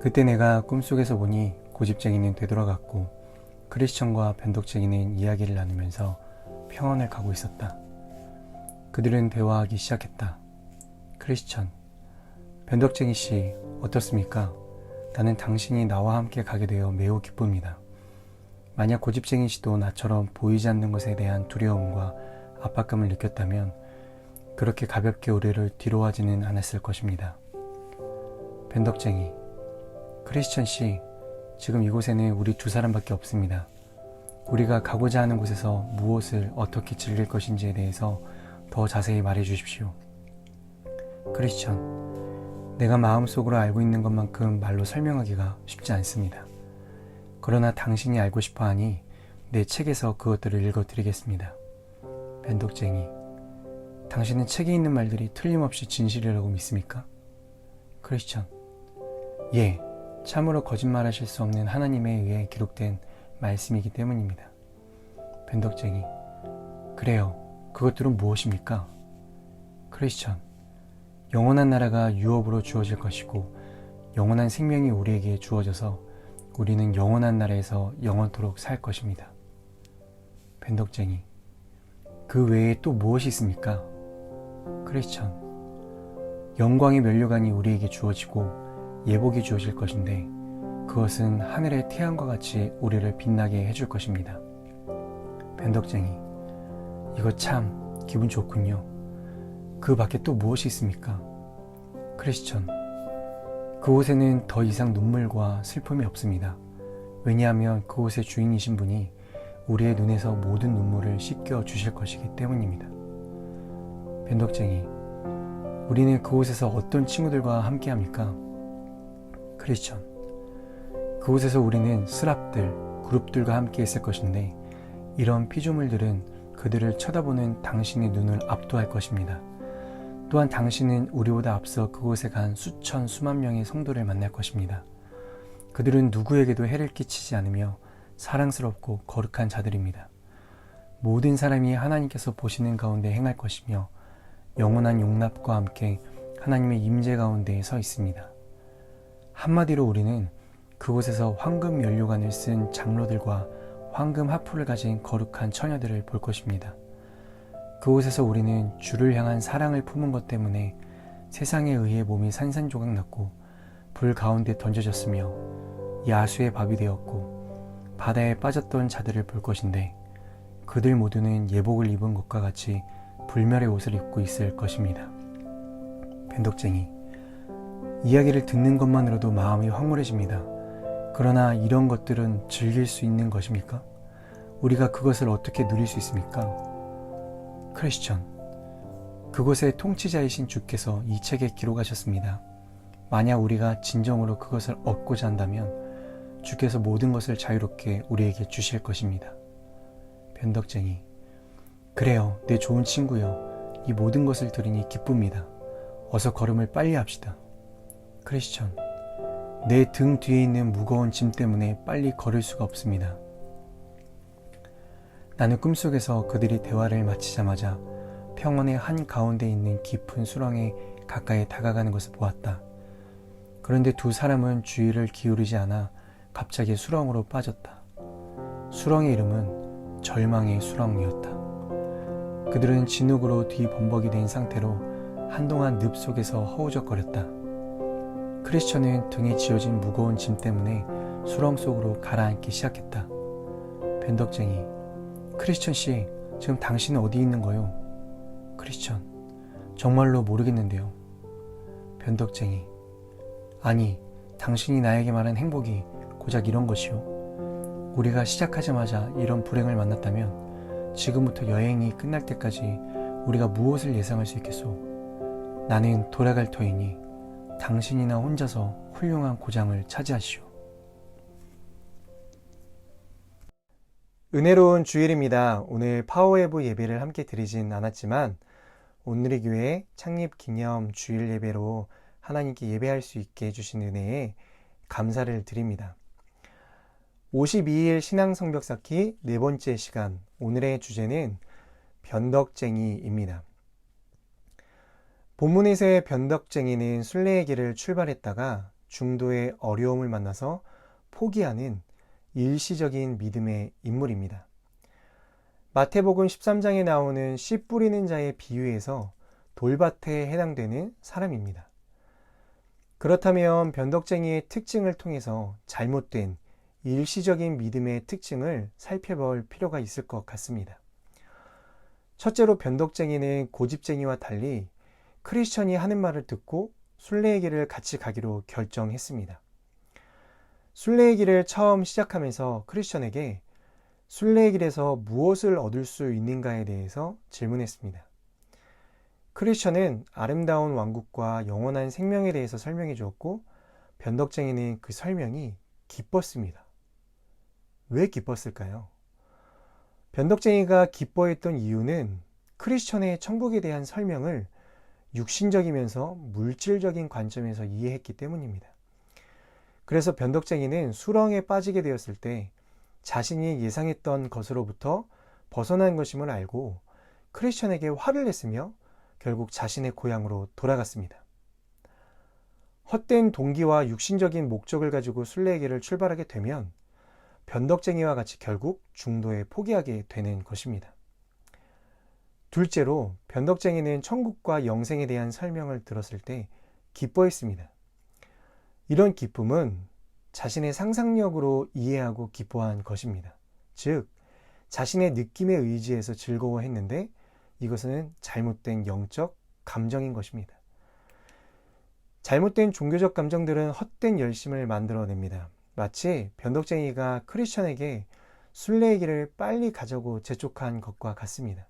그때 내가 꿈속에서 보니 고집쟁이는 되돌아갔고 크리스천과 변덕쟁이는 이야기를 나누면서 평원을 가고 있었다. 그들은 대화하기 시작했다. 크리스천, 변덕쟁이 씨 어떻습니까? 나는 당신이 나와 함께 가게 되어 매우 기쁩니다. 만약 고집쟁이 씨도 나처럼 보이지 않는 것에 대한 두려움과 압박감을 느꼈다면 그렇게 가볍게 우리를 뒤로하지는 않았을 것입니다. 변덕쟁이, 크리스천 씨, 지금 이곳에는 우리 두 사람밖에 없습니다. 우리가 가고자 하는 곳에서 무엇을 어떻게 즐길 것인지에 대해서 더 자세히 말해 주십시오. 크리스천, 내가 마음속으로 알고 있는 것만큼 말로 설명하기가 쉽지 않습니다. 그러나 당신이 알고 싶어 하니 내 책에서 그것들을 읽어드리겠습니다. 변덕쟁이, 당신은 책에 있는 말들이 틀림없이 진실이라고 믿습니까? 크리스천, 예, 참으로 거짓말하실 수 없는 하나님에 의해 기록된 말씀이기 때문입니다. 변덕쟁이, 그래요. 그것들은 무엇입니까? 크리스천, 영원한 나라가 유업으로 주어질 것이고 영원한 생명이 우리에게 주어져서 우리는 영원한 나라에서 영원토록 살 것입니다. 변덕쟁이, 그 외에 또 무엇이 있습니까? 크리스천, 영광의 면류관이 우리에게 주어지고 예복이 주어질 것인데 그것은 하늘의 태양과 같이 우리를 빛나게 해줄 것입니다. 변덕쟁이, 이거 참 기분 좋군요. 그 밖에 또 무엇이 있습니까? 크리스천, 그곳에는 더 이상 눈물과 슬픔이 없습니다. 왜냐하면 그곳의 주인이신 분이 우리의 눈에서 모든 눈물을 씻겨 주실 것이기 때문입니다. 변덕쟁이, 우리는 그곳에서 어떤 친구들과 함께 합니까? 크리스천, 그곳에서 우리는 스랍들, 그룹들과 함께 있을 것인데 이런 피조물들은 그들을 쳐다보는 당신의 눈을 압도할 것입니다. 또한 당신은 우리보다 앞서 그곳에 간 수천 수만 명의 성도를 만날 것입니다. 그들은 누구에게도 해를 끼치지 않으며 사랑스럽고 거룩한 자들입니다. 모든 사람이 하나님께서 보시는 가운데 행할 것이며 영원한 용납과 함께 하나님의 임재 가운데에 서 있습니다. 한마디로 우리는 그곳에서 황금 연료관을 쓴 장로들과 황금 하프를 가진 거룩한 처녀들을 볼 것입니다. 그곳에서 우리는 주를 향한 사랑을 품은 것 때문에 세상에 의해 몸이 산산조각 났고 불 가운데 던져졌으며 야수의 밥이 되었고 바다에 빠졌던 자들을 볼 것인데 그들 모두는 예복을 입은 것과 같이 불멸의 옷을 입고 있을 것입니다. 변덕쟁이, 이야기를 듣는 것만으로도 마음이 황홀해집니다. 그러나 이런 것들은 즐길 수 있는 것입니까? 우리가 그것을 어떻게 누릴 수 있습니까? 크리스천, 그곳의 통치자이신 주께서 이 책에 기록하셨습니다. 만약 우리가 진정으로 그것을 얻고자 한다면 주께서 모든 것을 자유롭게 우리에게 주실 것입니다. 변덕쟁이, 그래요, 내 좋은 친구요. 이 모든 것을 들으니 기쁩니다. 어서 걸음을 빨리 합시다. 크리스천, 내 등 뒤에 있는 무거운 짐 때문에 빨리 걸을 수가 없습니다. 나는 꿈속에서 그들이 대화를 마치자마자 평원의 한가운데 있는 깊은 수렁에 가까이 다가가는 것을 보았다. 그런데 두 사람은 주의를 기울이지 않아 갑자기 수렁으로 빠졌다. 수렁의 이름은 절망의 수렁이었다. 그들은 진흙으로 뒤범벅이 된 상태로 한동안 늪 속에서 허우적거렸다. 크리스천은 등에 지어진 무거운 짐 때문에 수렁 속으로 가라앉기 시작했다. 변덕쟁이, 크리스천 씨, 지금 당신은 어디 있는 거요? 크리스천, 정말로 모르겠는데요. 변덕쟁이, 아니, 당신이 나에게 말한 행복이 고작 이런 것이요. 우리가 시작하자마자 이런 불행을 만났다면 지금부터 여행이 끝날 때까지 우리가 무엇을 예상할 수 있겠소? 나는 돌아갈 터이니 당신이나 혼자서 훌륭한 고장을 차지하시오. 은혜로운 주일입니다. 오늘 파워웨브 예배를 함께 드리진 않았지만 오늘의 교회 창립 기념 주일 예배로 하나님께 예배할 수 있게 해주신 은혜에 감사를 드립니다. 52일 신앙성벽 쌓기 네 번째 시간, 오늘의 주제는 변덕쟁이입니다. 본문에서의 변덕쟁이는 순례의 길을 출발했다가 중도의 어려움을 만나서 포기하는 일시적인 믿음의 인물입니다. 마태복음 13장에 나오는 씨 뿌리는 자의 비유에서 돌밭에 해당되는 사람입니다. 그렇다면 변덕쟁이의 특징을 통해서 잘못된 일시적인 믿음의 특징을 살펴볼 필요가 있을 것 같습니다. 첫째로 변덕쟁이는 고집쟁이와 달리 크리스천이 하는 말을 듣고 순례의 길을 같이 가기로 결정했습니다. 순례의 길을 처음 시작하면서 크리스천에게 순례의 길에서 무엇을 얻을 수 있는가에 대해서 질문했습니다. 크리스천은 아름다운 왕국과 영원한 생명에 대해서 설명해 주었고 변덕쟁이는 그 설명이 기뻤습니다. 왜 기뻤을까요? 변덕쟁이가 기뻐했던 이유는 크리스천의 천국에 대한 설명을 육신적이면서 물질적인 관점에서 이해했기 때문입니다. 그래서 변덕쟁이는 수렁에 빠지게 되었을 때 자신이 예상했던 것으로부터 벗어난 것임을 알고 크리스천에게 화를 냈으며 결국 자신의 고향으로 돌아갔습니다. 헛된 동기와 육신적인 목적을 가지고 순례의 길을 출발하게 되면 변덕쟁이와 같이 결국 중도에 포기하게 되는 것입니다. 둘째로 변덕쟁이는 천국과 영생에 대한 설명을 들었을 때 기뻐했습니다. 이런 기쁨은 자신의 상상력으로 이해하고 기뻐한 것입니다. 즉, 자신의 느낌에 의지해서 즐거워했는데 이것은 잘못된 영적 감정인 것입니다. 잘못된 종교적 감정들은 헛된 열심을 만들어냅니다. 마치 변덕쟁이가 크리스천에게 순례의 길을 빨리 가자고 재촉한 것과 같습니다.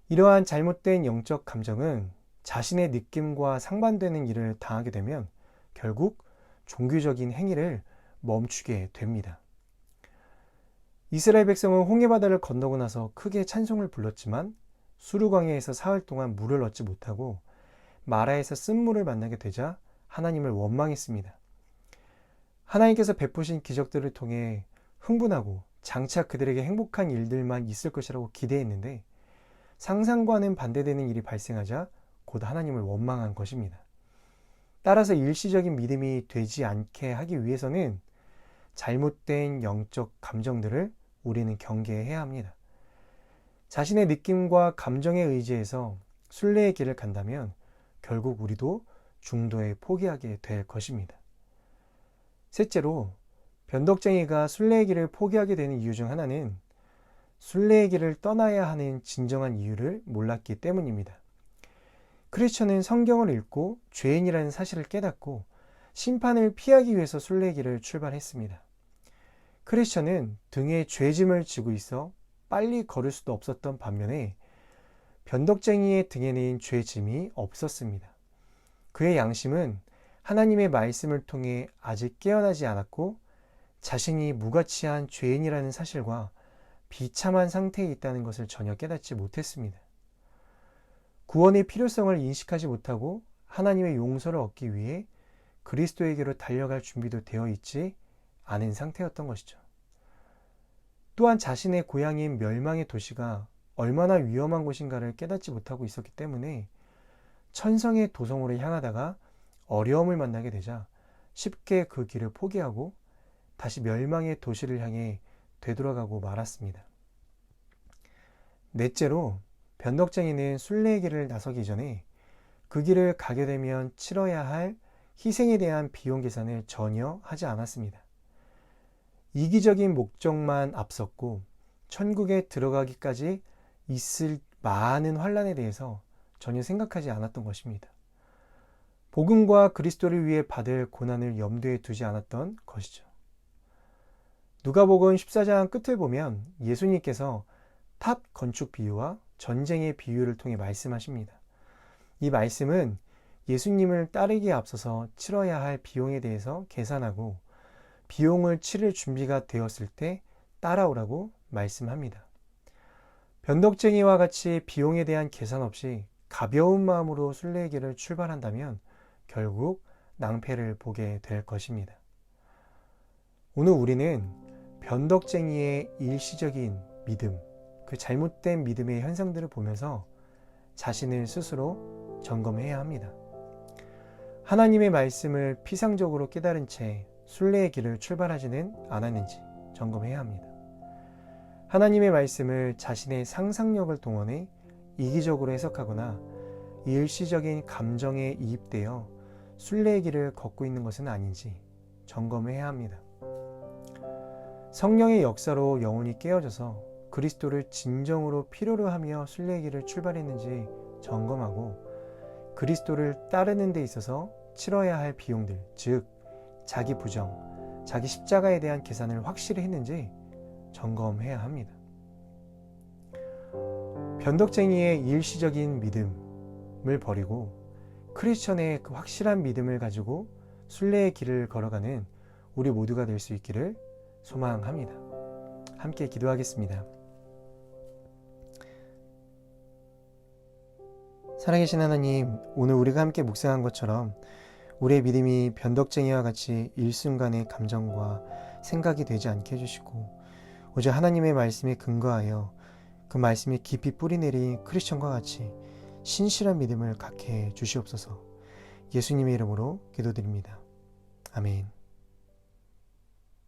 이러한 잘못된 영적 감정은 자신의 느낌과 상반되는 일을 당하게 되면 결국 종교적인 행위를 멈추게 됩니다. 이스라엘 백성은 홍해바다를 건너고 나서 크게 찬송을 불렀지만 수르광야에서 사흘 동안 물을 얻지 못하고 마라에서 쓴물을 만나게 되자 하나님을 원망했습니다. 하나님께서 베푸신 기적들을 통해 흥분하고 장차 그들에게 행복한 일들만 있을 것이라고 기대했는데 상상과는 반대되는 일이 발생하자 곧 하나님을 원망한 것입니다. 따라서 일시적인 믿음이 되지 않게 하기 위해서는 잘못된 영적 감정들을 우리는 경계해야 합니다. 자신의 느낌과 감정에 의지해서 순례의 길을 간다면 결국 우리도 중도에 포기하게 될 것입니다. 셋째로 변덕쟁이가 순례의 길을 포기하게 되는 이유 중 하나는 순례의 길을 떠나야 하는 진정한 이유를 몰랐기 때문입니다. 크리스천은 성경을 읽고 죄인이라는 사실을 깨닫고 심판을 피하기 위해서 순례의 길을 출발했습니다. 크리스천은 등에 죄짐을 지고 있어 빨리 걸을 수도 없었던 반면에 변덕쟁이의 등에는 죄짐이 없었습니다. 그의 양심은 하나님의 말씀을 통해 아직 깨어나지 않았고 자신이 무가치한 죄인이라는 사실과 비참한 상태에 있다는 것을 전혀 깨닫지 못했습니다. 구원의 필요성을 인식하지 못하고 하나님의 용서를 얻기 위해 그리스도에게로 달려갈 준비도 되어 있지 않은 상태였던 것이죠. 또한 자신의 고향인 멸망의 도시가 얼마나 위험한 곳인가를 깨닫지 못하고 있었기 때문에 천성의 도성으로 향하다가 어려움을 만나게 되자 쉽게 그 길을 포기하고 다시 멸망의 도시를 향해 되돌아가고 말았습니다. 넷째로 변덕쟁이는 순례의 길을 나서기 전에 그 길을 가게 되면 치러야 할 희생에 대한 비용 계산을 전혀 하지 않았습니다. 이기적인 목적만 앞섰고 천국에 들어가기까지 있을 많은 환난에 대해서 전혀 생각하지 않았던 것입니다. 복음과 그리스도를 위해 받을 고난을 염두에 두지 않았던 것이죠. 누가복음 14장 끝을 보면 예수님께서 탑 건축 비유와 전쟁의 비유를 통해 말씀하십니다. 이 말씀은 예수님을 따르기에 앞서서 치러야 할 비용에 대해서 계산하고 비용을 치를 준비가 되었을 때 따라오라고 말씀합니다. 변덕쟁이와 같이 비용에 대한 계산 없이 가벼운 마음으로 순례의 길을 출발한다면 결국 낭패를 보게 될 것입니다. 오늘 우리는 변덕쟁이의 일시적인 믿음, 그 잘못된 믿음의 현상들을 보면서 자신을 스스로 점검해야 합니다. 하나님의 말씀을 피상적으로 깨달은 채 순례의 길을 출발하지는 않았는지 점검해야 합니다. 하나님의 말씀을 자신의 상상력을 동원해 이기적으로 해석하거나 일시적인 감정에 이입되어 순례의 길을 걷고 있는 것은 아닌지 점검해야 합니다. 성령의 역사로 영혼이 깨어져서 그리스도를 진정으로 필요로 하며 순례의 길을 출발했는지 점검하고 그리스도를 따르는 데 있어서 치러야 할 비용들, 즉 자기 부정, 자기 십자가에 대한 계산을 확실히 했는지 점검해야 합니다. 변덕쟁이의 일시적인 믿음을 버리고 크리스천의 그 확실한 믿음을 가지고 순례의 길을 걸어가는 우리 모두가 될 수 있기를 소망합니다. 함께 기도하겠습니다. 살아계신 하나님, 오늘 우리가 함께 묵상한 것처럼 우리의 믿음이 변덕쟁이와 같이 일순간의 감정과 생각이 되지 않게 해주시고 오직 하나님의 말씀에 근거하여 그 말씀에 깊이 뿌리내린 크리스천과 같이 신실한 믿음을 갖게 해 주시옵소서. 예수님의 이름으로 기도드립니다. 아멘.